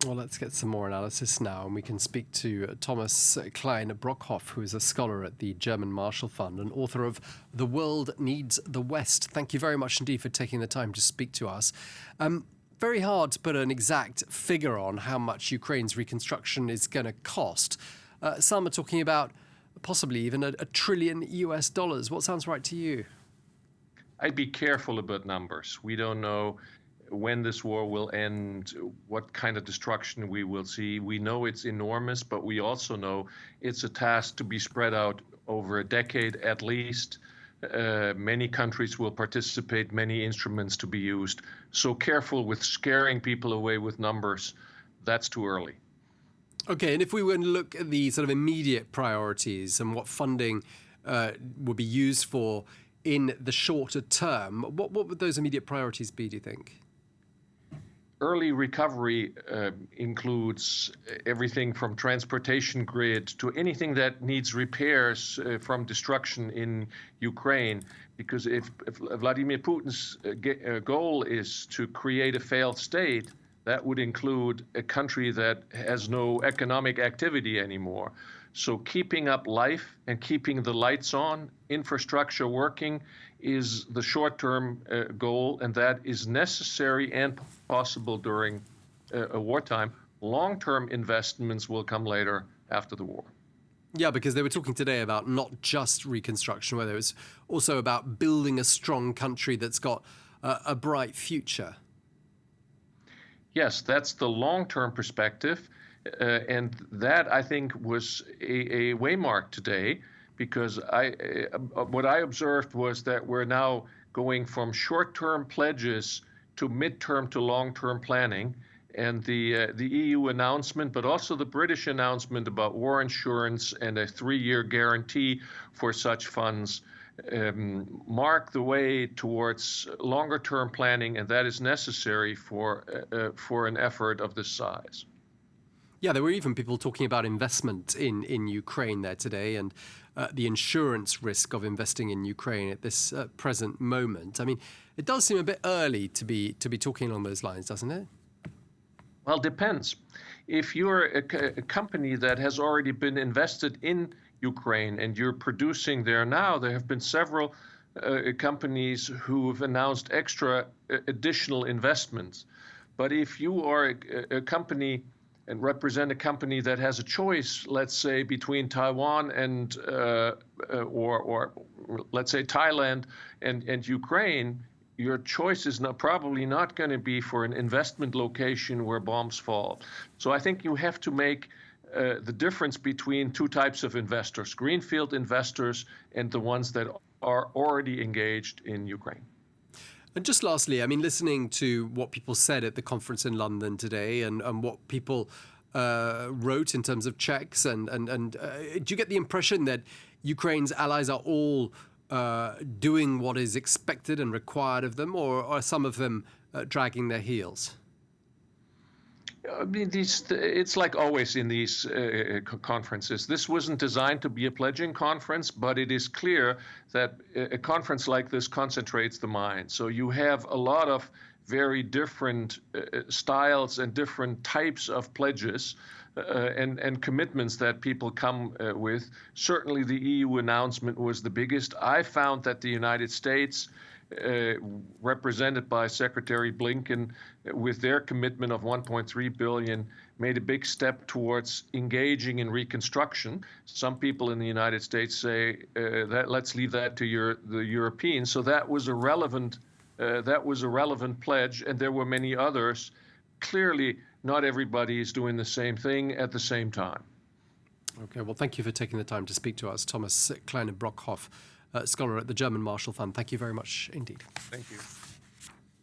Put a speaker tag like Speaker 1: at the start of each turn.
Speaker 1: Well, let's get some more analysis now, and we can speak to Thomas Klein-Brockhoff, who is a scholar at the German Marshall Fund and author of The World Needs the West. Thank you very much indeed for taking the time to speak to us. Very hard to put an exact figure on how much Ukraine's reconstruction is going to cost. Some are talking about possibly even a trillion US dollars. What sounds right to you?
Speaker 2: I'd be careful about numbers. We don't know when this war will end, what kind of destruction we will see. We know it's enormous, but we also know it's a task to be spread out over a decade at least. Many countries will participate, many instruments to be used. So careful with scaring people away with numbers. That's too early.
Speaker 1: Okay, and if we were to look at the sort of immediate priorities and what funding would be used for in the shorter term, what would those immediate priorities be, do you think?
Speaker 2: Early recovery includes everything from transportation grid to anything that needs repairs from destruction in Ukraine. Because if Vladimir Putin's goal is to create a failed state, that would include a country that has no economic activity anymore. So keeping up life and keeping the lights on, infrastructure working, is the short-term goal, and that is necessary and possible during a wartime. Long-term investments will come later after the war.
Speaker 1: Yeah, because they were talking today about not just reconstruction, whether it's also about building a strong country that's got a bright future.
Speaker 2: Yes, that's the long-term perspective. And that, I think, was a waymark today, because what I observed was that we're now going from short-term pledges to mid-term to long-term planning. And the EU announcement, but also the British announcement about war insurance and a 3-year guarantee for such funds mark the way towards longer-term planning, and that is necessary for an effort of this size.
Speaker 1: Yeah, there were even people talking about investment in Ukraine there today, and the insurance risk of investing in Ukraine at this present moment. I mean, it does seem a bit early to be talking along those lines, doesn't it?
Speaker 2: Well, it depends. If you're a company that has already been invested in Ukraine and you're producing there now, there have been several companies who have announced extra additional investments. But if you are a company and represent a company that has a choice, let's say, between Taiwan and or let's say Thailand and Ukraine, your choice is probably not going to be for an investment location where bombs fall. So I think you have to make the difference between two types of investors: greenfield investors and the ones that are already engaged in Ukraine.
Speaker 1: And just lastly, I mean, listening to what people said at the conference in London today and what people wrote in terms of checks, and do you get the impression that Ukraine's allies are all doing what is expected and required of them, or are some of them dragging their heels?
Speaker 2: I mean, it's like always in these conferences. This wasn't designed to be a pledging conference, but it is clear that a conference like this concentrates the mind. So you have a lot of very different styles and different types of pledges and commitments that people come with. Certainly the EU announcement was the biggest. I found that the United States, represented by Secretary Blinken, with their commitment of $1.3 billion, made a big step towards engaging in reconstruction. Some people in the United States say that let's leave that to the Europeans. So that was a relevant pledge, and there were many others. Clearly, not everybody is doing the same thing at the same time.
Speaker 1: Okay, well, thank you for taking the time to speak to us, Thomas Klein-Brockhoff, scholar at the German Marshall Fund. Thank you very much indeed.
Speaker 2: Thank you.